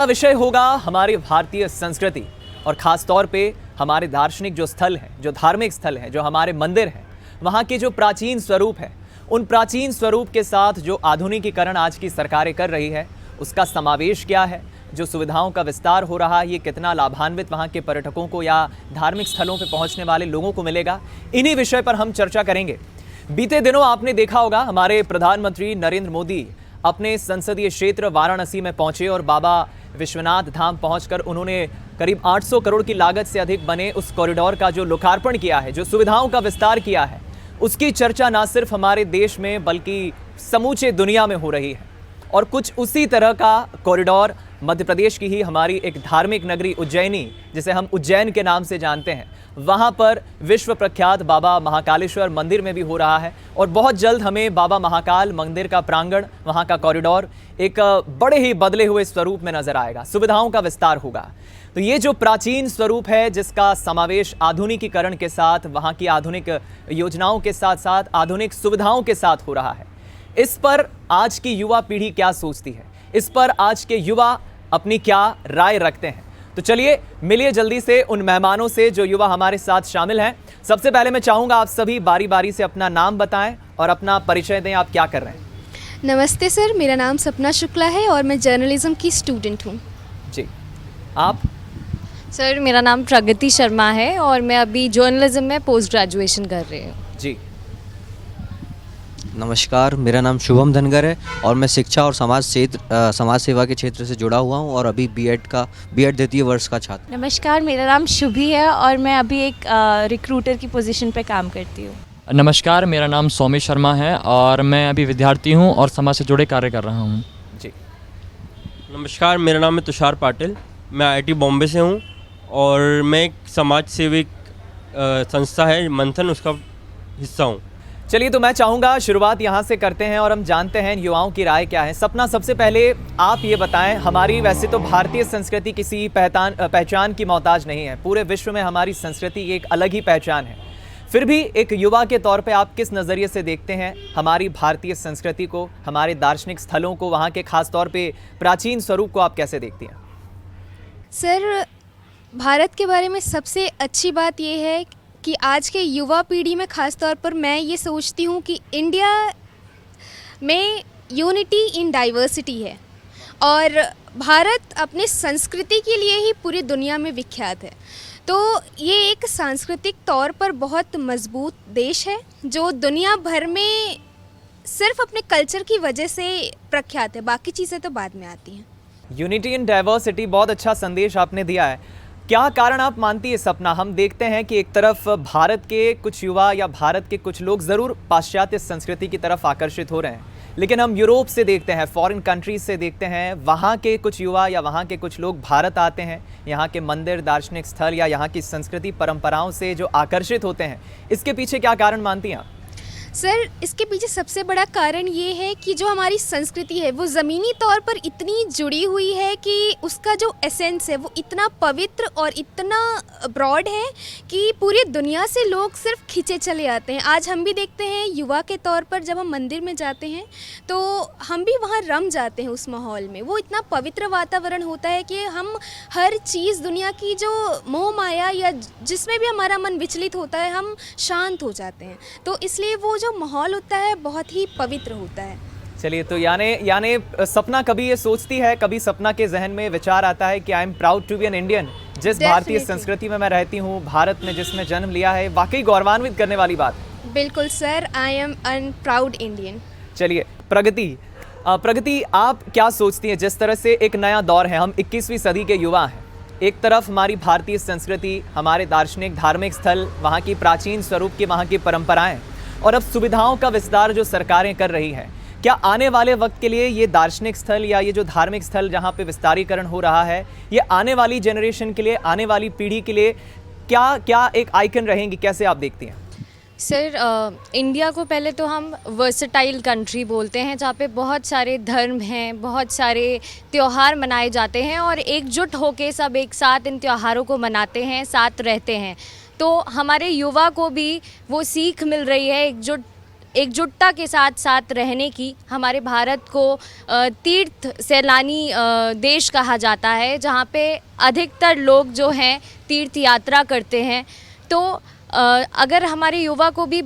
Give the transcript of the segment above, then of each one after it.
विषय होगा हमारी भारतीय संस्कृति और खास तौर पे हमारे दार्शनिक जो स्थल हैं, जो धार्मिक स्थल हैं, जो हमारे मंदिर हैं, वहाँ के जो प्राचीन स्वरूप हैं, उन प्राचीन स्वरूप के साथ जो आधुनिकीकरण आज की सरकारें कर रही है, उसका समावेश क्या है, जो सुविधाओं का विस्तार हो रहा है, ये कितना लाभान्वित वहाँ के पर्यटकों को या धार्मिक स्थलों पर पहुँचने वाले लोगों को मिलेगा। इन्हीं विषय पर हम चर्चा करेंगे। बीते दिनों आपने देखा होगा हमारे प्रधानमंत्री नरेंद्र मोदी अपने संसदीय क्षेत्र वाराणसी में पहुंचे और बाबा विश्वनाथ धाम पहुंचकर उन्होंने करीब 800 करोड़ की लागत से अधिक बने उस कॉरिडोर का जो लोकार्पण किया है, जो सुविधाओं का विस्तार किया है, उसकी चर्चा ना सिर्फ हमारे देश में बल्कि समूचे दुनिया में हो रही है। और कुछ उसी तरह का कॉरिडोर मध्य प्रदेश की ही हमारी एक धार्मिक नगरी उज्जैनी, जिसे हम उज्जैन के नाम से जानते हैं, वहाँ पर विश्व प्रख्यात बाबा महाकालेश्वर मंदिर में भी हो रहा है। और बहुत जल्द हमें बाबा महाकाल मंदिर का प्रांगण, वहाँ का कॉरिडोर एक बड़े ही बदले हुए स्वरूप में नजर आएगा, सुविधाओं का विस्तार होगा। तो ये जो प्राचीन स्वरूप है, जिसका समावेश आधुनिकीकरण के साथ, वहाँ की आधुनिक योजनाओं के साथ साथ आधुनिक सुविधाओं के साथ हो रहा है, इस पर आज की युवा पीढ़ी क्या सोचती है, इस पर आज के युवा अपनी क्या राय रखते हैं। तो चलिए मिलिए जल्दी से उन मेहमानों से जो युवा हमारे साथ शामिल हैं। सबसे पहले मैं चाहूँगा आप सभी बारी बारी से अपना नाम बताएं और अपना परिचय दें, आप क्या कर रहे हैं। नमस्ते सर, मेरा नाम सपना शुक्ला है और मैं जर्नलिज्म की स्टूडेंट हूँ। जी, आप? सर मेरा नाम प्रगति शर्मा है और मैं अभी जर्नलिज्म में पोस्ट ग्रेजुएशन कर रही हूँ। जी, नमस्कार, मेरा नाम शुभम धनगर है और मैं शिक्षा और समाज सेवा के क्षेत्र से जुड़ा हुआ हूँ और अभी बीएड द्वितीय वर्ष का छात्र। नमस्कार, मेरा नाम शुभी है और मैं अभी एक रिक्रूटर की पोजीशन पे काम करती हूँ। नमस्कार, मेरा नाम सौम्य शर्मा है और मैं अभी विद्यार्थी हूँ और समाज से जुड़े कार्य कर रहा हूँ। जी, नमस्कार, मेरा नाम है तुषार पाटिल, मैं आईआईटी बॉम्बे से हूँ और मैं एक समाज सेविक संस्था है मंथन, उसका हिस्सा हूँ। चलिए तो मैं चाहूँगा शुरुआत यहाँ से करते हैं और हम जानते हैं युवाओं की राय क्या है। सपना, सबसे पहले आप ये बताएं, हमारी वैसे तो भारतीय संस्कृति किसी पहचान की मोहताज नहीं है, पूरे विश्व में हमारी संस्कृति की एक अलग ही पहचान है। फिर भी एक युवा के तौर पे आप किस नज़रिए से देखते हैं हमारी भारतीय संस्कृति को, हमारे दार्शनिक स्थलों को, वहाँ के खास तौर पे प्राचीन स्वरूप को आप कैसे देखती हैं? सर, भारत के बारे में सबसे अच्छी बात यह है कि आज के युवा पीढ़ी में ख़ास तौर पर मैं ये सोचती हूँ कि इंडिया में यूनिटी इन डाइवर्सिटी है और भारत अपने संस्कृति के लिए ही पूरी दुनिया में विख्यात है। तो ये एक सांस्कृतिक तौर पर बहुत मजबूत देश है जो दुनिया भर में सिर्फ अपने कल्चर की वजह से प्रख्यात है, बाकी चीज़ें तो बाद में आती हैं। यूनिटी इन डाइवर्सिटी, बहुत अच्छा संदेश आपने दिया है। क्या कारण आप मानती है सपना? हम देखते हैं कि एक तरफ भारत के कुछ युवा या भारत के कुछ लोग ज़रूर पाश्चात्य संस्कृति की तरफ आकर्षित हो रहे हैं, लेकिन हम यूरोप से देखते हैं, फॉरेन कंट्रीज से देखते हैं, वहाँ के कुछ युवा या वहाँ के कुछ लोग भारत आते हैं, यहाँ के मंदिर, दार्शनिक स्थल या यहाँ की संस्कृति परंपराओं से जो आकर्षित होते हैं, इसके पीछे क्या कारण मानती हैं आप? सर, इसके पीछे सबसे बड़ा कारण ये है कि जो हमारी संस्कृति है वो ज़मीनी तौर पर इतनी जुड़ी हुई है कि उसका जो एसेंस है वो इतना पवित्र और इतना ब्रॉड है कि पूरी दुनिया से लोग सिर्फ खींचे चले आते हैं। आज हम भी देखते हैं युवा के तौर पर, जब हम मंदिर में जाते हैं तो हम भी वहाँ रम जाते हैं उस माहौल में। वो इतना पवित्र वातावरण होता है कि हम हर चीज़ दुनिया की जो मोह माया या जिसमें भी हमारा मन विचलित होता है, हम शांत हो जाते हैं। तो इसलिए वो जो माहौल होता है बहुत ही पवित्र होता है। चलिए, तो यानी सपना कभी ये सोचती है, कभी सपना के जहन में विचार आता है कि I am proud to be an Indian, जिस भारतीय संस्कृति में मैं रहती हूँ, भारत में जिसमें जन्म लिया है, वाकई गौरवान्वित करने वाली बात है। बिल्कुल sir, I am an proud Indian. चलिए प्रगति, आप क्या सोचती हैं? जिस तरह से एक नया दौर है, हम 21वीं सदी के युवा हैं, एक तरफ हमारी भारतीय संस्कृति, हमारे दार्शनिक धार्मिक स्थल, वहाँ की प्राचीन स्वरूप की वहाँ की परंपराएं, और अब सुविधाओं का विस्तार जो सरकारें कर रही हैं, क्या आने वाले वक्त के लिए ये दार्शनिक स्थल या ये जो धार्मिक स्थल जहाँ पे विस्तारीकरण हो रहा है, ये आने वाली जनरेशन के लिए, आने वाली पीढ़ी के लिए क्या एक आइकन रहेंगी? कैसे आप देखती हैं? सर, इंडिया को पहले तो हम वर्सेटाइल कंट्री बोलते हैं, जहाँ पे बहुत सारे धर्म हैं, बहुत सारे त्यौहार मनाए जाते हैं और एकजुट होके सब एक साथ इन त्योहारों को मनाते हैं, साथ रहते हैं। तो हमारे युवा को भी वो सीख मिल रही है एकजुट एकजुटता के साथ साथ रहने की। हमारे भारत को तीर्थ सैलानी देश कहा जाता है, जहाँ पे अधिकतर लोग जो हैं तीर्थ यात्रा करते हैं। तो अगर हमारे युवा को भी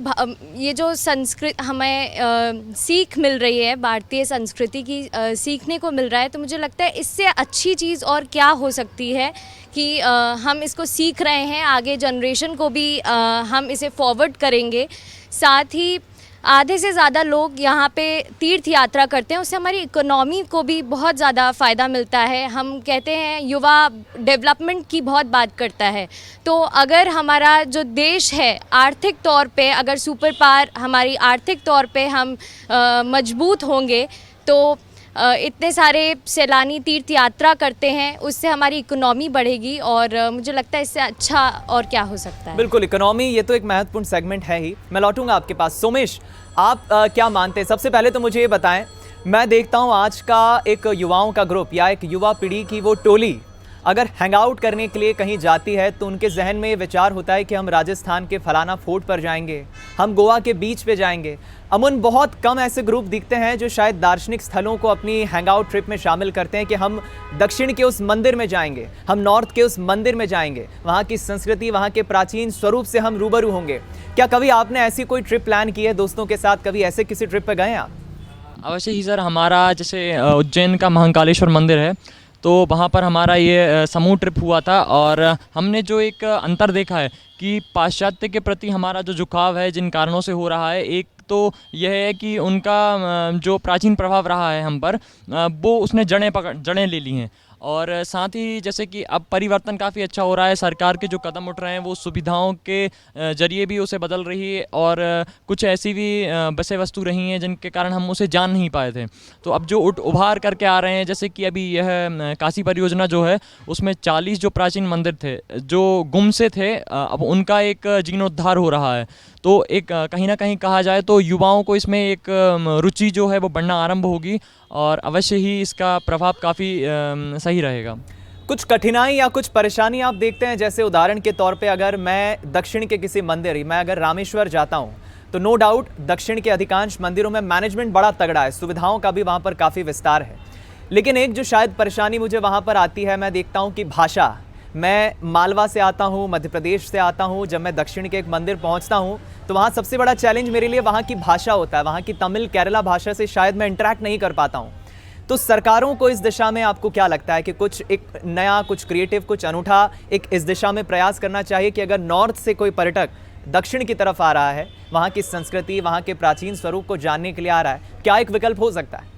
ये जो संस्कृत हमें सीख मिल रही है, भारतीय संस्कृति की सीखने को मिल रहा है, तो मुझे लगता है इससे अच्छी चीज़ और क्या हो सकती है कि हम इसको सीख रहे हैं, आगे जनरेशन को भी हम इसे फॉरवर्ड करेंगे। साथ ही आधे से ज़्यादा लोग यहाँ पे तीर्थ यात्रा करते हैं, उससे हमारी इकोनॉमी को भी बहुत ज़्यादा फ़ायदा मिलता है। हम कहते हैं युवा डेवलपमेंट की बहुत बात करता है, तो अगर हमारा जो देश है आर्थिक तौर पे, अगर सुपर पावर हमारी आर्थिक तौर पे हम मजबूत होंगे, तो इतने सारे सैलानी तीर्थ यात्रा करते हैं, उससे हमारी इकोनॉमी बढ़ेगी और मुझे लगता है इससे अच्छा और क्या हो सकता है। बिल्कुल, इकोनॉमी ये तो एक महत्वपूर्ण सेगमेंट है ही। मैं लौटूंगा आपके पास। सोमेश, आप क्या मानते हैं? सबसे पहले तो मुझे ये बताएं, मैं देखता हूँ आज का एक युवाओं का ग्रुप या एक युवा पीढ़ी की वो टोली अगर हैंग आउट करने के लिए कहीं जाती है तो उनके जहन में ये विचार होता है कि हम राजस्थान के फलाना फोर्ट पर जाएंगे, हम गोवा के बीच पे जाएंगे। अमूमन बहुत कम ऐसे ग्रुप दिखते हैं जो शायद दार्शनिक स्थलों को अपनी हैंग आउट ट्रिप में शामिल करते हैं कि हम दक्षिण के उस मंदिर में जाएंगे, हम नॉर्थ के उस मंदिर में जाएंगे, वहाँ की संस्कृति, वहाँ के प्राचीन स्वरूप से हम रूबरू होंगे। क्या कभी आपने ऐसी कोई ट्रिप प्लान की है दोस्तों के साथ? कभी ऐसे किसी ट्रिप पर गए हैं आप? अवश्य ही सर, हमारा जैसे उज्जैन का महाकालेश्वर मंदिर है, तो वहाँ पर हमारा ये समूह ट्रिप हुआ था और हमने जो एक अंतर देखा है कि पाश्चात्य के प्रति हमारा जो झुकाव है जिन कारणों से हो रहा है, एक तो यह है कि उनका जो प्राचीन प्रभाव रहा है हम पर, वो उसने जड़ें ले ली हैं। और साथ ही जैसे कि अब परिवर्तन काफ़ी अच्छा हो रहा है, सरकार के जो कदम उठ रहे हैं वो सुविधाओं के जरिए भी उसे बदल रही है और कुछ ऐसी भी बसें वस्तु रही हैं जिनके कारण हम उसे जान नहीं पाए थे। तो अब जो उभार करके आ रहे हैं, जैसे कि अभी यह काशी परियोजना जो है, उसमें 40 जो प्राचीन मंदिर थे जो गुम से थे, अब उनका एक जीर्णोद्धार हो रहा है। तो एक कहीं ना कहीं कहा जाए तो युवाओं को इसमें एक रुचि जो है वो बढ़ना आरंभ होगी और अवश्य ही इसका प्रभाव काफ़ी सही रहेगा। कुछ कठिनाई या कुछ परेशानी आप देखते हैं? जैसे उदाहरण के तौर पे अगर मैं दक्षिण के किसी मंदिर, मैं अगर रामेश्वर जाता हूँ तो नो डाउट दक्षिण के अधिकांश मंदिरों में मैनेजमेंट बड़ा तगड़ा है, सुविधाओं का भी वहाँ पर काफ़ी विस्तार है। लेकिन एक जो शायद परेशानी मुझे वहाँ पर आती है, मैं देखता हूँ कि भाषा। मैं मालवा से आता हूँ, मध्य प्रदेश से आता हूँ, जब मैं दक्षिण के एक मंदिर पहुँचता हूँ तो वहाँ सबसे बड़ा चैलेंज मेरे लिए वहाँ की भाषा होता है। वहाँ की तमिल केरला भाषा से शायद मैं इंटरेक्ट नहीं कर पाता हूँ। तो सरकारों को इस दिशा में आपको क्या लगता है कि कुछ एक नया, कुछ क्रिएटिव, कुछ अनूठा एक इस दिशा में प्रयास करना चाहिए कि अगर नॉर्थ से कोई पर्यटक दक्षिण की तरफ आ रहा है, वहाँ की संस्कृति, वहाँ के प्राचीन स्वरूप को जानने के लिए आ रहा है, क्या एक विकल्प हो सकता है?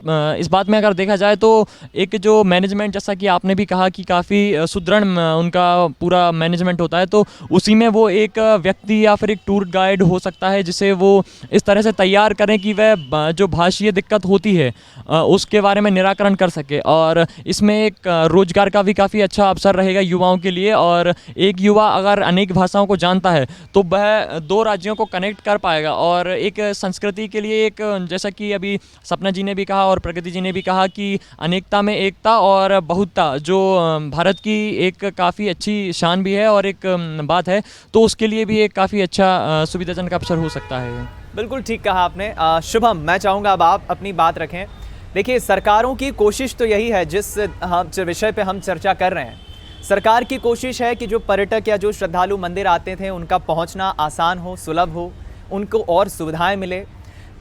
इस बात में अगर देखा जाए तो एक जो मैनेजमेंट, जैसा कि आपने भी कहा कि काफ़ी सुदृढ़ उनका पूरा मैनेजमेंट होता है, तो उसी में वो एक व्यक्ति या फिर एक टूर गाइड हो सकता है जिसे वो इस तरह से तैयार करें कि वह जो भाषीय दिक्कत होती है उसके बारे में निराकरण कर सके। और इसमें एक रोजगार का भी काफ़ी अच्छा अवसर रहेगा युवाओं के लिए। और एक युवा अगर अनेक भाषाओं को जानता है तो वह 2 राज्यों को कनेक्ट कर पाएगा और एक संस्कृति के लिए एक, जैसा कि अभी सपना जी ने भी कहा और प्रगति जी ने भी कहा कि अनेकता में एकता और बहुतता जो भारत की एक काफ़ी अच्छी शान भी है और एक बात है, तो उसके लिए भी एक काफ़ी अच्छा सुविधाजनक अवसर हो सकता है। बिल्कुल ठीक कहा आपने। शुभम, मैं चाहूँगा अब आप अपनी बात रखें। देखिए, सरकारों की कोशिश तो यही है, जिस विषय पे हम चर्चा कर रहे हैं, सरकार की कोशिश है कि जो पर्यटक या जो श्रद्धालु मंदिर आते थे उनका पहुंचना आसान हो, सुलभ हो, उनको और सुविधाएं मिले।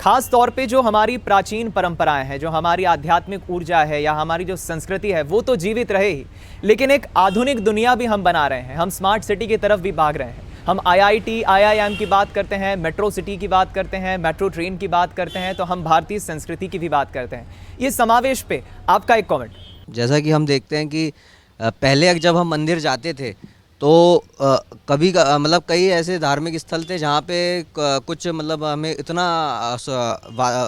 खास तौर पे जो हमारी प्राचीन परंपराएं हैं, जो हमारी आध्यात्मिक ऊर्जा है या हमारी जो संस्कृति है, वो तो जीवित रहे ही, लेकिन एक आधुनिक दुनिया भी हम बना रहे हैं। हम स्मार्ट सिटी की तरफ भी भाग रहे हैं। हम IIT, IIM की बात करते हैं, मेट्रो सिटी की बात करते हैं, मेट्रो ट्रेन की बात करते हैं, तो हम भारतीय संस्कृति की भी बात करते हैं। ये समावेश पे आपका एक कमेंट। जैसा कि हम देखते हैं कि पहले जब हम मंदिर जाते थे तो कभी मतलब कई ऐसे धार्मिक स्थल थे जहाँ पे कुछ मतलब हमें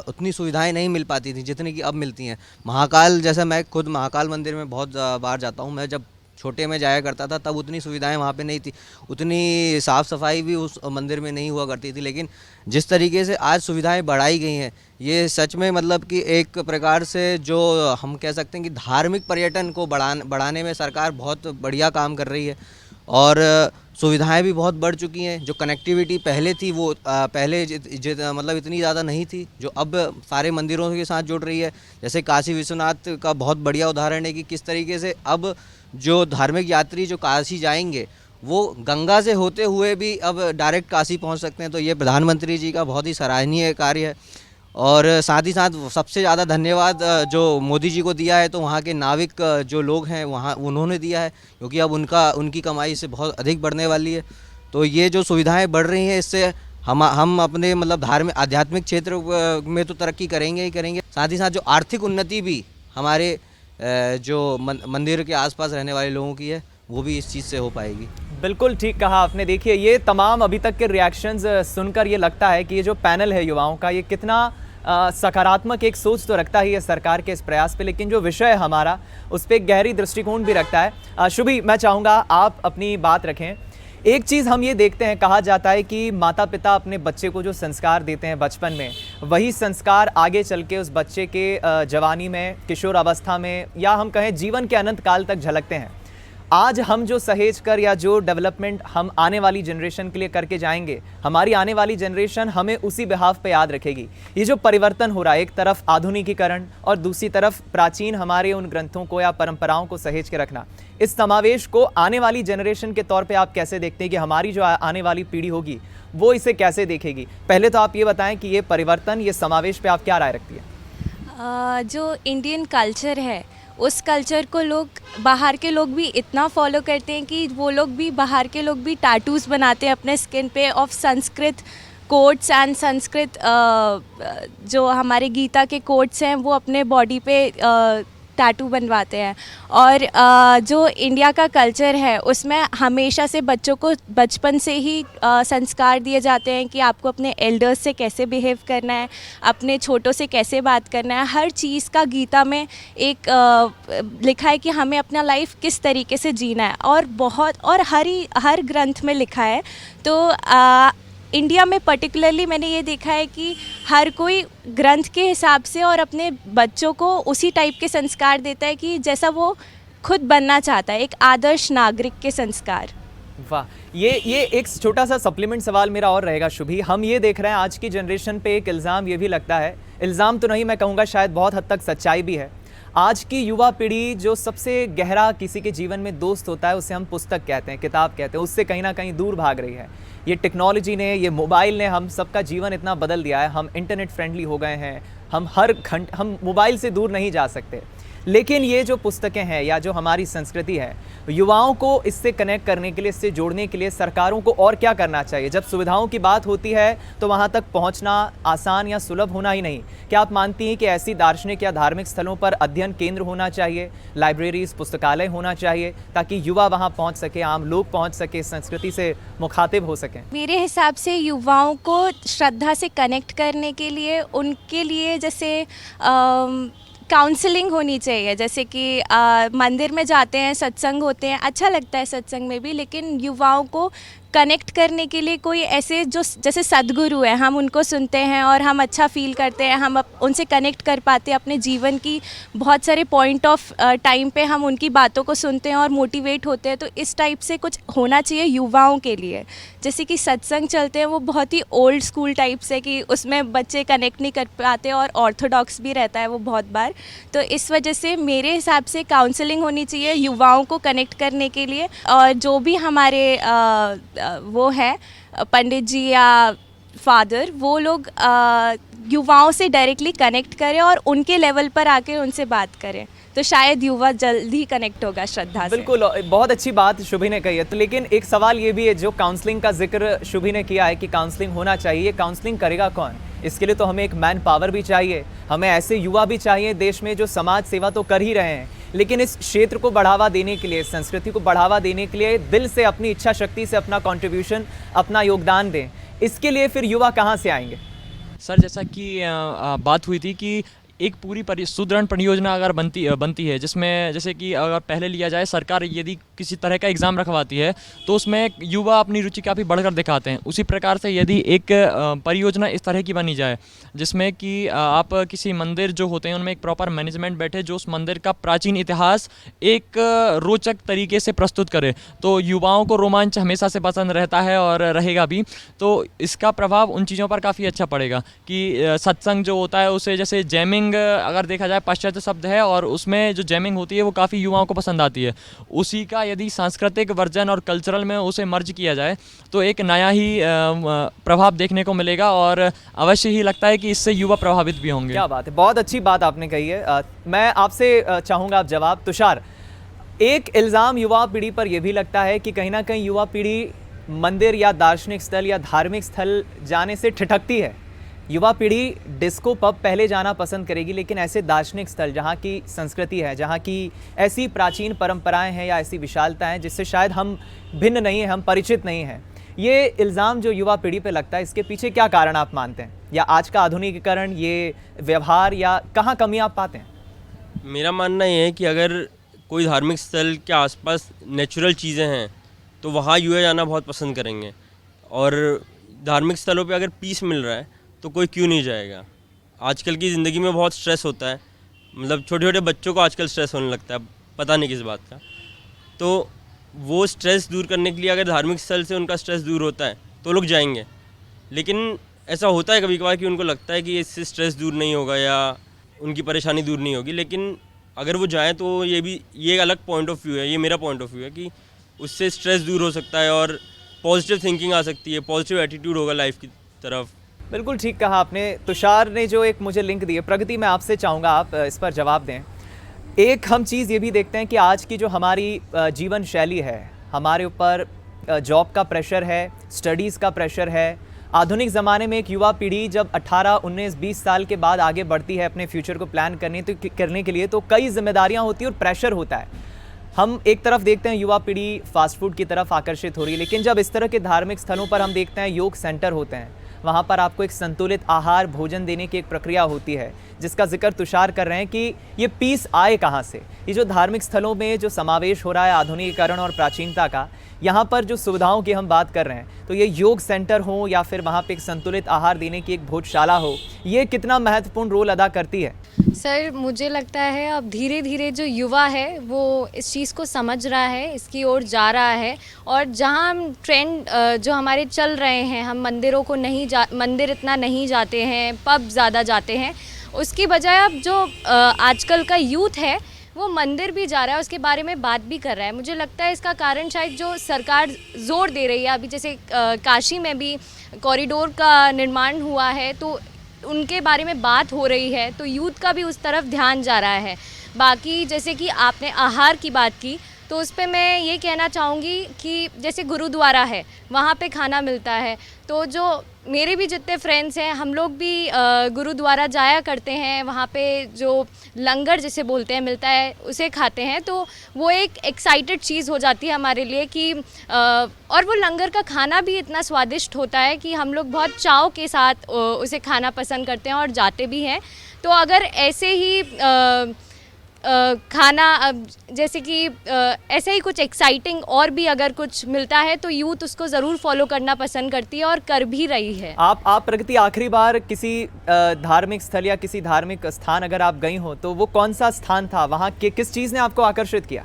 उतनी सुविधाएं नहीं मिल पाती थी जितनी कि अब मिलती हैं। महाकाल, जैसा मैं खुद महाकाल मंदिर में बहुत बार जाता हूँ। मैं जब छोटे में जाया करता था तब उतनी सुविधाएं वहाँ पे नहीं थी, उतनी साफ़ सफाई भी उस मंदिर में नहीं हुआ करती थी। लेकिन जिस तरीके से आज सुविधाएं बढ़ाई गई हैं, ये सच में मतलब कि एक प्रकार से जो हम कह सकते हैं कि धार्मिक पर्यटन को बढ़ाने में सरकार बहुत बढ़िया काम कर रही है। और सुविधाएं भी बहुत बढ़ चुकी हैं। जो कनेक्टिविटी पहले थी वो पहले मतलब इतनी ज़्यादा नहीं थी, जो अब सारे मंदिरों के साथ जुड़ रही है। जैसे काशी विश्वनाथ का बहुत बढ़िया उदाहरण है कि किस तरीके से अब जो धार्मिक यात्री जो काशी जाएंगे वो गंगा से होते हुए भी अब डायरेक्ट काशी पहुंच सकते हैं। तो ये प्रधानमंत्री जी का बहुत ही सराहनीय कार्य है। और साथ ही साथ सबसे ज़्यादा धन्यवाद जो मोदी जी को दिया है तो वहाँ के नाविक जो लोग हैं वहाँ उन्होंने दिया है, क्योंकि अब उनकी कमाई इससे बहुत अधिक बढ़ने वाली है। तो ये जो सुविधाएं बढ़ रही हैं इससे हम अपने मतलब धार्मिक आध्यात्मिक क्षेत्र में तो तरक्की करेंगे ही करेंगे, साथ ही साथ जो आर्थिक उन्नति भी हमारे जो मंदिर के आसपास रहने वाले लोगों की है वो भी इस चीज़ से हो पाएगी। बिल्कुल ठीक कहा आपने। देखिए, ये तमाम अभी तक के रिएक्शंस सुनकर ये लगता है कि ये जो पैनल है युवाओं का, ये कितना सकारात्मक एक सोच तो रखता ही है सरकार के इस प्रयास पे, लेकिन जो विषय है हमारा उस पर एक गहरी दृष्टिकोण भी रखता है। शुभी, मैं चाहूँगा आप अपनी बात रखें। एक चीज़ हम ये देखते हैं, कहा जाता है कि माता पिता अपने बच्चे को जो संस्कार देते हैं बचपन में, वही संस्कार आगे चल के उस बच्चे के जवानी में, किशोर अवस्था में, या हम कहें जीवन के अनंत काल तक झलकते हैं। आज हम जो सहेज कर या जो डेवलपमेंट हम आने वाली जनरेशन के लिए करके जाएंगे, हमारी आने वाली जनरेशन हमें उसी बिहाफ पे याद रखेगी। ये जो परिवर्तन हो रहा है, एक तरफ आधुनिकीकरण और दूसरी तरफ प्राचीन हमारे उन ग्रंथों को या परंपराओं को सहेज के रखना, इस समावेश को आने वाली जनरेशन के तौर पे आप कैसे देखते हैं कि हमारी जो आने वाली पीढ़ी होगी वो इसे कैसे देखेगी? पहले तो आप ये बताएं कि ये परिवर्तन, ये समावेश पे आप क्या राय रखती है? जो इंडियन कल्चर है उस कल्चर को बाहर के लोग भी इतना फॉलो करते हैं कि वो लोग भी, बाहर के लोग भी टैटूज़ बनाते हैं अपने स्किन पे of Sanskrit quotes and Sanskrit जो हमारे गीता के कोट्स हैं वो अपने बॉडी पे टैटू बनवाते हैं। और जो इंडिया का कल्चर है उसमें हमेशा से बच्चों को बचपन से ही संस्कार दिए जाते हैं कि आपको अपने एल्डर्स से कैसे बिहेव करना है, अपने छोटों से कैसे बात करना है। हर चीज़ का गीता में एक लिखा है कि हमें अपना लाइफ किस तरीके से जीना है, और हर ग्रंथ में लिखा है। तो इंडिया में पर्टिकुलरली मैंने ये देखा है कि हर कोई ग्रंथ के हिसाब से और अपने बच्चों को उसी टाइप के संस्कार देता है कि जैसा वो खुद बनना चाहता है, एक आदर्श नागरिक के संस्कार। वाह, ये एक छोटा सा सप्लीमेंट सवाल मेरा और रहेगा शुभी। हम ये देख रहे हैं आज की जनरेशन पे एक इल्ज़ाम ये भी लगता है, इल्ज़ाम तो नहीं, मैं कहूँगा शायद बहुत हद तक सच्चाई भी है। आज की युवा पीढ़ी जो सबसे गहरा किसी के जीवन में दोस्त होता है उसे हम पुस्तक कहते हैं, किताब कहते हैं, उससे कहीं ना कहीं दूर भाग रही है। ये टेक्नोलॉजी ने, ये मोबाइल ने हम सबका जीवन इतना बदल दिया है, हम इंटरनेट फ्रेंडली हो गए हैं, हम मोबाइल से दूर नहीं जा सकते। लेकिन ये जो पुस्तकें हैं या जो हमारी संस्कृति है, युवाओं को इससे कनेक्ट करने के लिए, इससे जोड़ने के लिए सरकारों को और क्या करना चाहिए? जब सुविधाओं की बात होती है तो वहाँ तक पहुँचना आसान या सुलभ होना ही नहीं। क्या आप मानती हैं कि ऐसी दार्शनिक या धार्मिक स्थलों पर अध्ययन केंद्र होना चाहिए, लाइब्रेरीज, पुस्तकालय होना चाहिए, ताकि युवा वहाँ पहुँच सके, आम लोग पहुँच सके, संस्कृति से मुखातिब हो सकें? मेरे हिसाब से युवाओं को श्रद्धा से कनेक्ट करने के लिए, उनके लिए जैसे काउंसलिंग होनी चाहिए। जैसे कि मंदिर में जाते हैं, सत्संग होते हैं, अच्छा लगता है सत्संग में भी, लेकिन युवाओं को कनेक्ट करने के लिए कोई ऐसे जो जैसे सद्गुरु है, हम उनको सुनते हैं और हम अच्छा फील करते हैं, हम उनसे कनेक्ट कर पाते हैं अपने जीवन की बहुत सारे पॉइंट ऑफ टाइम पे हम उनकी बातों को सुनते हैं और मोटिवेट होते हैं। तो इस टाइप से कुछ होना चाहिए युवाओं के लिए। जैसे कि सत्संग चलते हैं वो बहुत ही ओल्ड स्कूल टाइप से कि उसमें बच्चे कनेक्ट नहीं कर पाते और ऑर्थोडॉक्स भी रहता है वो बहुत बार। तो इस वजह से मेरे हिसाब से काउंसलिंग होनी चाहिए युवाओं को कनेक्ट करने के लिए। और जो भी हमारे वो है पंडित जी या फादर, वो लोग युवाओं से डायरेक्टली कनेक्ट करें और उनके लेवल पर आके उनसे बात करें, तो शायद युवा जल्दी कनेक्ट होगा श्रद्धा से। बिल्कुल, बहुत अच्छी बात शुभी ने कही है। तो लेकिन एक सवाल ये भी है, जो काउंसलिंग का जिक्र शुभी ने किया है कि काउंसलिंग होना चाहिए, काउंसलिंग करेगा कौन? इसके लिए तो हमें एक मैन पावर भी चाहिए, हमें ऐसे युवा भी चाहिए देश में जो समाज सेवा तो कर ही रहे हैं, लेकिन इस क्षेत्र को बढ़ावा देने के लिए, संस्कृति को बढ़ावा देने के लिए दिल से, अपनी इच्छा शक्ति से अपना कंट्रीब्यूशन, अपना योगदान दें। इसके लिए फिर युवा कहाँ से आएंगे? सर, जैसा कि बात हुई थी कि एक पूरी सुदृढ़ परियोजना अगर बनती है, जिसमें जैसे कि अगर पहले लिया जाए, सरकार यदि किसी तरह का एग्ज़ाम रखवाती है तो उसमें युवा अपनी रुचि काफ़ी बढ़कर दिखाते हैं। उसी प्रकार से यदि एक परियोजना इस तरह की बनी जाए जिसमें कि आप किसी मंदिर जो होते हैं उनमें एक प्रॉपर मैनेजमेंट बैठे जो उस मंदिर का प्राचीन इतिहास एक रोचक तरीके से प्रस्तुत करे, तो युवाओं को रोमांच हमेशा से पसंद रहता है और रहेगा भी। तो इसका प्रभाव उन चीज़ों पर काफ़ी अच्छा पड़ेगा कि सत्संग जो होता है उसे, जैसे जैमिंग अगर देखा जाए पाश्चात्य शब्द है और उसमें जो जैमिंग होती है वो काफ़ी युवाओं को पसंद आती है, उसी का यदि सांस्कृतिक वर्जन और कल्चरल में उसे मर्ज किया जाए तो एक नया ही प्रभाव देखने को मिलेगा और अवश्य ही लगता है कि इससे युवा प्रभावित भी होंगे। क्या बात है, बहुत अच्छी बात आपने कही है। मैं आपसे चाहूँगा आप जवाब। तुषार, एक इल्ज़ाम युवा पीढ़ी पर यह भी लगता है कि कहीं ना कहीं युवा पीढ़ी मंदिर या दार्शनिक स्थल या धार्मिक स्थल जाने से ठिठकती है। युवा पीढ़ी डिस्को पब पहले जाना पसंद करेगी, लेकिन ऐसे दार्शनिक स्थल जहाँ की संस्कृति है, जहाँ की ऐसी प्राचीन परंपराएं हैं या ऐसी विशालता है जिससे शायद हम भिन्न नहीं हैं, हम परिचित नहीं हैं, ये इल्ज़ाम जो युवा पीढ़ी पे लगता है, इसके पीछे क्या कारण आप मानते हैं? या आज का आधुनिकीकरण, ये व्यवहार, या कहाँ कमी आप पाते हैं? मेरा मानना ये है कि अगर कोई धार्मिक स्थल के आसपास नेचुरल चीज़ें हैं तो वहाँ युवा जाना बहुत पसंद करेंगे, और धार्मिक स्थलों पे अगर पीस मिल रहा है तो कोई क्यों नहीं जाएगा। आजकल की ज़िंदगी में बहुत स्ट्रेस होता है, मतलब छोटे छोटे बच्चों को आजकल स्ट्रेस होने लगता है, पता नहीं किस बात का। तो वो स्ट्रेस दूर करने के लिए अगर धार्मिक स्थल से उनका स्ट्रेस दूर होता है तो लोग जाएंगे। लेकिन ऐसा होता है कभी कभार कि उनको लगता है कि इससे स्ट्रेस दूर नहीं होगा या उनकी परेशानी दूर नहीं होगी, लेकिन अगर वो जाएँ तो ये अलग पॉइंट ऑफ व्यू है, ये मेरा पॉइंट ऑफ व्यू है कि उससे स्ट्रेस दूर हो सकता है और पॉजिटिव थिंकिंग आ सकती है, पॉजिटिव एटीट्यूड होगा लाइफ की तरफ। बिल्कुल ठीक कहा आपने। तुषार ने जो एक मुझे लिंक दी है, प्रगति मैं आपसे चाहूँगा आप इस पर जवाब दें। एक हम चीज़ ये भी देखते हैं कि आज की जो हमारी जीवन शैली है, हमारे ऊपर जॉब का प्रेशर है, स्टडीज़ का प्रेशर है। आधुनिक ज़माने में एक युवा पीढ़ी जब 18, 19, 20 साल के बाद आगे बढ़ती है अपने फ्यूचर को प्लान करने के लिए, तो कई जिम्मेदारियाँ होती हैं और प्रेशर होता है। हम एक तरफ देखते हैं युवा पीढ़ी फास्ट फूड की तरफ आकर्षित हो रही है, लेकिन जब इस तरह के धार्मिक स्थलों पर हम देखते हैं योग सेंटर होते हैं, वहाँ पर आपको एक संतुलित आहार भोजन देने की एक प्रक्रिया होती है, जिसका जिक्र तुषार कर रहे हैं कि ये पीस आए कहाँ से। ये जो धार्मिक स्थलों में जो समावेश हो रहा है आधुनिकीकरण और प्राचीनता का, यहाँ पर जो सुविधाओं की हम बात कर रहे हैं, तो ये योग सेंटर हो या फिर वहाँ पे एक संतुलित आहार देने की एक भोजशाला हो, ये कितना महत्वपूर्ण रोल अदा करती है? सर, मुझे लगता है अब धीरे धीरे जो युवा है वो इस चीज़ को समझ रहा है, इसकी ओर जा रहा है। और जहाँ हम ट्रेंड जो हमारे चल रहे हैं, हम मंदिरों को मंदिर इतना नहीं जाते हैं, पब ज़्यादा जाते हैं, उसकी बजाय अब जो आजकल का यूथ है वो मंदिर भी जा रहा है, उसके बारे में बात भी कर रहा है। मुझे लगता है इसका कारण शायद जो सरकार ज़ोर दे रही है, अभी जैसे काशी में भी कॉरिडोर का निर्माण हुआ है तो उनके बारे में बात हो रही है, तो यूथ का भी उस तरफ ध्यान जा रहा है। बाकी जैसे कि आपने आहार की बात की, तो उस पे मैं ये कहना चाहूँगी कि जैसे गुरुद्वारा है, वहाँ पे खाना मिलता है, तो जो मेरे भी जितने फ्रेंड्स हैं हम लोग भी गुरुद्वारा जाया करते हैं, वहाँ पे जो लंगर जिसे बोलते हैं मिलता है उसे खाते हैं, तो वो एक एक्साइटेड चीज़ हो जाती है हमारे लिए कि और वो लंगर का खाना भी इतना स्वादिष्ट होता है कि हम लोग बहुत चाव के साथ उसे खाना पसंद करते हैं और जाते भी हैं। तो अगर ऐसे ही खाना जैसे कि ऐसे ही कुछ एक्साइटिंग और भी अगर कुछ मिलता है तो यूथ उसको ज़रूर फॉलो करना पसंद करती है और कर भी रही है। आप प्रगति आखिरी बार किसी धार्मिक स्थल या किसी धार्मिक स्थान अगर आप गई हो तो वो कौन सा स्थान था? वहाँ के किस चीज़ ने आपको आकर्षित किया?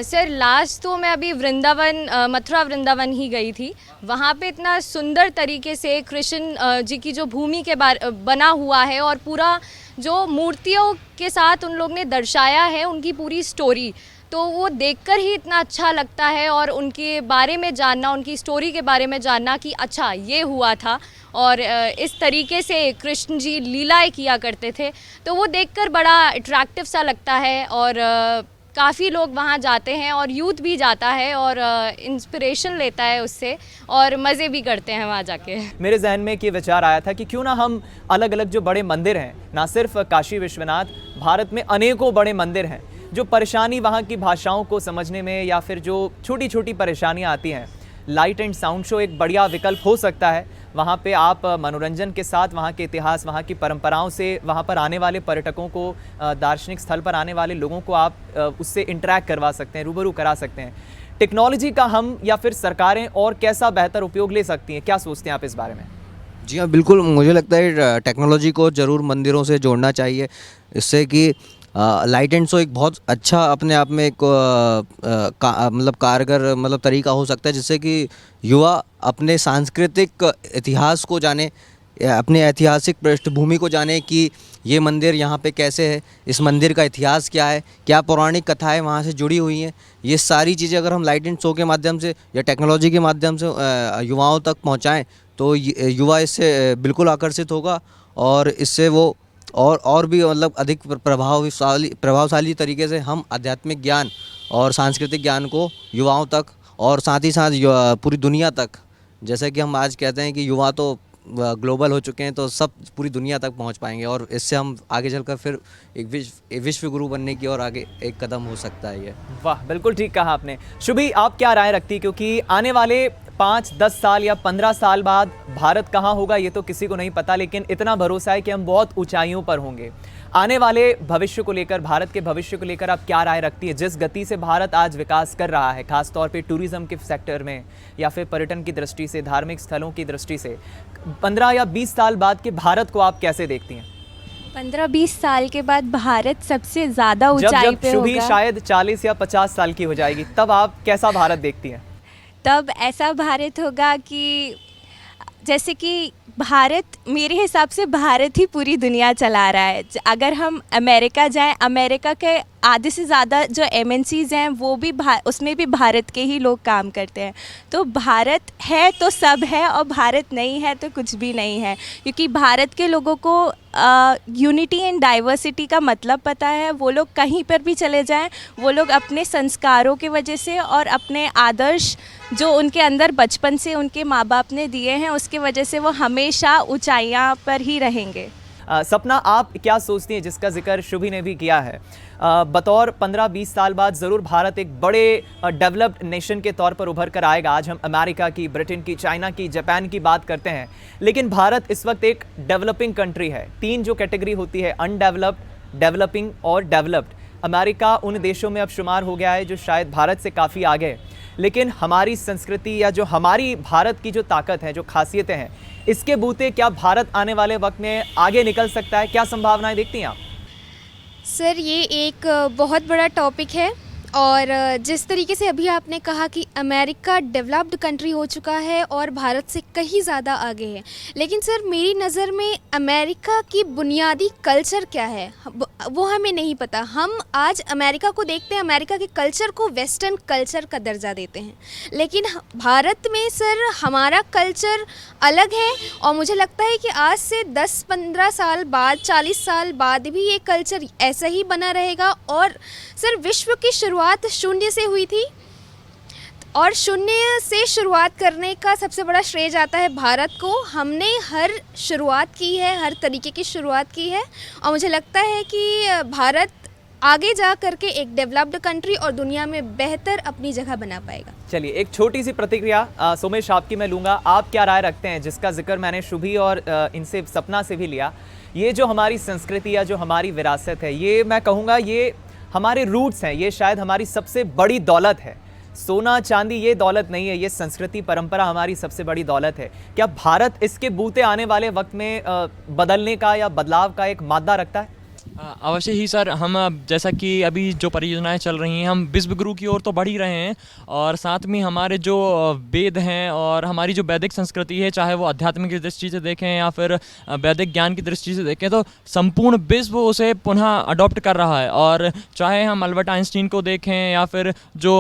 सर, लास्ट तो मैं अभी मथुरा वृंदावन ही गई थी। वहाँ पे इतना सुंदर तरीके से कृष्ण जी की जो भूमि के बना हुआ है और पूरा जो मूर्तियों के साथ उन लोग ने दर्शाया है उनकी पूरी स्टोरी, तो वो देखकर ही इतना अच्छा लगता है। और उनके बारे में जानना, उनकी स्टोरी के बारे में जानना कि अच्छा ये हुआ था और इस तरीके से कृष्ण जी लीलाएं किया करते थे, तो वो देखकर बड़ा अट्रैक्टिव सा लगता है। और काफ़ी लोग वहाँ जाते हैं और यूथ भी जाता है और इंस्पिरेशन लेता है उससे और मज़े भी करते हैं वहाँ जाके। मेरे जहन में एक ये विचार आया था कि क्यों ना हम अलग अलग जो बड़े मंदिर हैं, ना सिर्फ काशी विश्वनाथ, भारत में अनेकों बड़े मंदिर हैं, जो परेशानी वहाँ की भाषाओं को समझने में या फिर जो छोटी छोटी परेशानियाँ आती हैं, लाइट एंड साउंड शो एक बढ़िया विकल्प हो सकता है। वहाँ पे आप मनोरंजन के साथ वहाँ के इतिहास, वहाँ की परंपराओं से वहाँ पर आने वाले पर्यटकों को, दार्शनिक स्थल पर आने वाले लोगों को आप उससे इंटरेक्ट करवा सकते हैं, रूबरू करा सकते हैं। टेक्नोलॉजी का हम या फिर सरकारें और कैसा बेहतर उपयोग ले सकती हैं, क्या सोचते हैं आप इस बारे में? जी हाँ, बिल्कुल, मुझे लगता है टेक्नोलॉजी को ज़रूर मंदिरों से जोड़ना चाहिए, इससे कि लाइट एंड शो एक बहुत अच्छा अपने आप में एक मतलब कारगर मतलब तरीका हो सकता है, जिससे कि युवा अपने सांस्कृतिक इतिहास को जाने, अपने ऐतिहासिक पृष्ठभूमि को जाने कि ये मंदिर यहाँ पे कैसे है, इस मंदिर का इतिहास क्या है, क्या पौराणिक कथाएं वहाँ से जुड़ी हुई हैं। ये सारी चीज़ें अगर हम लाइट एंड शो के माध्यम से या टेक्नोलॉजी के माध्यम से युवाओं तक पहुँचाएँ तो युवा इससे बिल्कुल आकर्षित होगा, और इससे वो और भी मतलब अधिक प्रभावशाली तरीके से हम आध्यात्मिक ज्ञान और सांस्कृतिक ज्ञान को युवाओं तक और साथ ही साथ पूरी दुनिया तक, जैसे कि हम आज कहते हैं कि युवा तो ग्लोबल हो चुके हैं, तो सब पूरी दुनिया तक पहुंच पाएंगे, और इससे हम आगे चलकर फिर एक विश्व गुरु बनने की और आगे एक कदम हो सकता है ये। वाह, बिल्कुल ठीक कहा आपने। शुभी, आप क्या राय रखती है, क्योंकि आने वाले 5-10 साल या 15 साल बाद भारत कहाँ होगा ये तो किसी को नहीं पता, लेकिन इतना भरोसा है कि हम बहुत ऊंचाइयों पर होंगे। आने वाले भविष्य को लेकर, भारत के भविष्य को लेकर आप क्या राय रखती है? जिस गति से भारत आज विकास कर रहा है, खासतौर पे टूरिज्म के सेक्टर में या फिर पर्यटन की दृष्टि से, धार्मिक स्थलों की दृष्टि से, 15 या 20 साल बाद के भारत को आप कैसे देखती हैं? 15-20 साल के बाद भारत सबसे ज़्यादा जब ऊंचाई जब पे शुभी होगा। शायद 40 या 50 साल की हो जाएगी, तब आप कैसा भारत देखती हैं? तब ऐसा भारत होगा कि जैसे कि भारत, मेरे हिसाब से भारत ही पूरी दुनिया चला रहा है। अगर हम अमेरिका जाएं, अमेरिका के आधे से ज़्यादा जो MNCs हैं वो भी उसमें भी भारत के ही लोग काम करते हैं। तो भारत है तो सब है, और भारत नहीं है तो कुछ भी नहीं है, क्योंकि भारत के लोगों को यूनिटी एंड डाइवर्सिटी का मतलब पता है। वो लोग कहीं पर भी चले जाएं, वो लोग अपने संस्कारों की वजह से और अपने आदर्श जो उनके अंदर बचपन से उनके माँ बाप ने दिए हैं, उसकी वजह से वो हमेशा ऊंचाइयाँ पर ही रहेंगे। सपना, आप क्या सोचती हैं, जिसका जिक्र शुभी ने भी किया है, बतौर 15-20 साल बाद ज़रूर भारत एक बड़े डेवलप्ड नेशन के तौर पर उभर कर आएगा। आज हम अमेरिका की, ब्रिटेन की, चाइना की, जापान की बात करते हैं, लेकिन भारत इस वक्त एक डेवलपिंग कंट्री है। 3 जो कैटेगरी होती है, अनडेवलप्ड, डेवलपिंग और डेवलप्ड। अमेरिका उन देशों में अब शुमार हो गया है जो शायद भारत से काफ़ी आगे है, लेकिन हमारी संस्कृति या जो हमारी भारत की जो ताकत है, जो खासियतें हैं, इसके बूते क्या भारत आने वाले वक्त में आगे निकल सकता है? क्या संभावनाएं देखती हैं आप? सर, ये एक बहुत बड़ा टॉपिक है, और जिस तरीके से अभी आपने कहा कि अमेरिका डेवलप्ड कंट्री हो चुका है और भारत से कहीं ज़्यादा आगे है, लेकिन सर मेरी नज़र में अमेरिका की बुनियादी कल्चर क्या है वो हमें नहीं पता। हम आज अमेरिका को देखते हैं, अमेरिका के कल्चर को वेस्टर्न कल्चर का दर्जा देते हैं, लेकिन भारत में सर हमारा कल्चर अलग है, और मुझे लगता है कि आज से 10-15 साल बाद, 40 साल बाद भी ये कल्चर ऐसा ही बना रहेगा। और सर विश्व की शुरुआत शून्य से हुई थी, और शून्य से शुरुआत करने का सबसे बड़ा श्रेय जाता है भारत को। हमने हर शुरुआत की है, हर तरीके की शुरुआत की है, और मुझे लगता है कि भारत आगे जा करके एक डेवलप्ड कंट्री और दुनिया में बेहतर अपनी जगह बना पाएगा। चलिए, एक छोटी सी प्रतिक्रिया सोमेश आपकी मैं लूँगा। आप क्या राय रखते हैं, जिसका जिक्र मैंने शुभी और इनसे सपना से भी लिया? ये जो हमारी संस्कृति या जो हमारी विरासत है, ये मैं कहूँगा ये हमारे रूट्स हैं, ये शायद हमारी सबसे बड़ी दौलत है। सोना चांदी ये दौलत नहीं है, ये संस्कृति परंपरा हमारी सबसे बड़ी दौलत है। क्या भारत इसके बूते आने वाले वक्त में बदलने का या बदलाव का एक मादा रखता है? अवश्य ही सर। हम जैसा कि अभी जो परियोजनाएं चल रही हैं, हम विश्व गुरु की ओर तो बढ़ ही रहे हैं, और साथ में हमारे जो वेद हैं और हमारी जो वैदिक संस्कृति है, चाहे वो आध्यात्मिक की दृष्टि से देखें या फिर वैदिक ज्ञान की दृष्टि से देखें, तो संपूर्ण विश्व उसे पुनः अडॉप्ट कर रहा है। और चाहे हम अल्बर्ट आइंस्टीन को देखें या फिर जो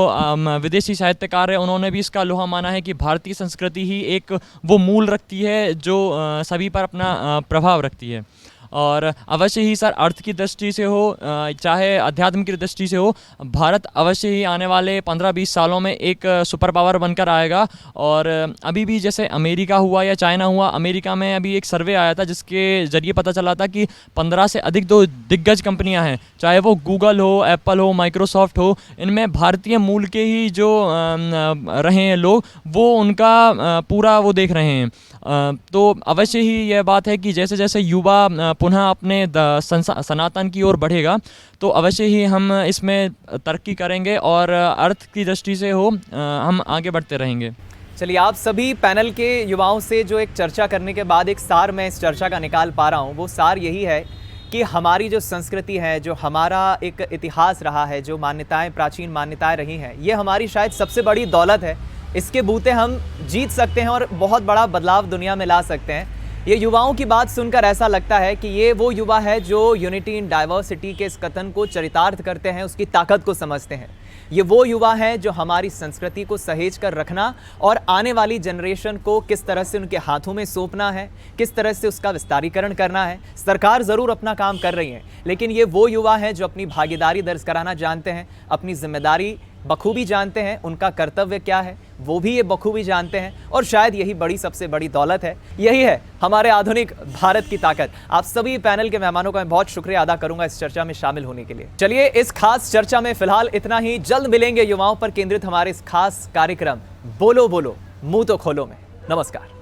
विदेशी साहित्यकार हैं, उन्होंने भी इसका लोहा माना है कि भारतीय संस्कृति ही एक वो मूल रखती है जो सभी पर अपना प्रभाव रखती है। और अवश्य ही सर अर्थ की दृष्टि से हो चाहे अध्यात्म की दृष्टि से हो, भारत अवश्य ही आने वाले 15-20 सालों में एक सुपर पावर बनकर आएगा। और अभी भी जैसे अमेरिका हुआ या चाइना हुआ, अमेरिका में अभी एक सर्वे आया था जिसके ज़रिए पता चला था कि 15 से अधिक जो दिग्गज कंपनियां हैं, चाहे वो गूगल हो, एप्पल हो, माइक्रोसॉफ्ट हो, इनमें भारतीय मूल के ही जो रहे हैं लोग, वो उनका पूरा वो देख रहे हैं। तो अवश्य ही यह बात है कि जैसे जैसे युवा पुनः अपने सनातन की ओर बढ़ेगा तो अवश्य ही हम इसमें तरक्की करेंगे और अर्थ की दृष्टि से हो हम आगे बढ़ते रहेंगे। चलिए, आप सभी पैनल के युवाओं से जो एक चर्चा करने के बाद एक सार मैं इस चर्चा का निकाल पा रहा हूँ, वो सार यही है कि हमारी जो संस्कृति है, जो हमारा एक इतिहास रहा है, जो मान्यताएं, प्राचीन मान्यताएं रही हैं, ये हमारी शायद सबसे बड़ी दौलत है। इसके बूते हम जीत सकते हैं और बहुत बड़ा बदलाव दुनिया में ला सकते हैं। ये युवाओं की बात सुनकर ऐसा लगता है कि ये वो युवा है जो यूनिटी इन डाइवर्सिटी के इस कथन को चरितार्थ करते हैं, उसकी ताकत को समझते हैं। ये वो युवा हैं जो हमारी संस्कृति को सहेज कर रखना और आने वाली जनरेशन को किस तरह से उनके हाथों में सौंपना है, किस तरह से उसका विस्तारीकरण करना है। सरकार ज़रूर अपना काम कर रही है, लेकिन ये वो युवा हैं जो अपनी भागीदारी दर्ज कराना जानते हैं, अपनी जिम्मेदारी बखूबी जानते हैं, उनका कर्तव्य क्या है वो भी ये बखूबी जानते हैं। और शायद यही बड़ी सबसे बड़ी दौलत है, यही है हमारे आधुनिक भारत की ताकत। आप सभी पैनल के मेहमानों का मैं बहुत शुक्रिया अदा करूंगा इस चर्चा में शामिल होने के लिए। चलिए, इस खास चर्चा में फिलहाल इतना ही। जल्द मिलेंगे युवाओं पर केंद्रित हमारे इस खास कार्यक्रम बोलो बोलो मुंह तो खोलो में। नमस्कार।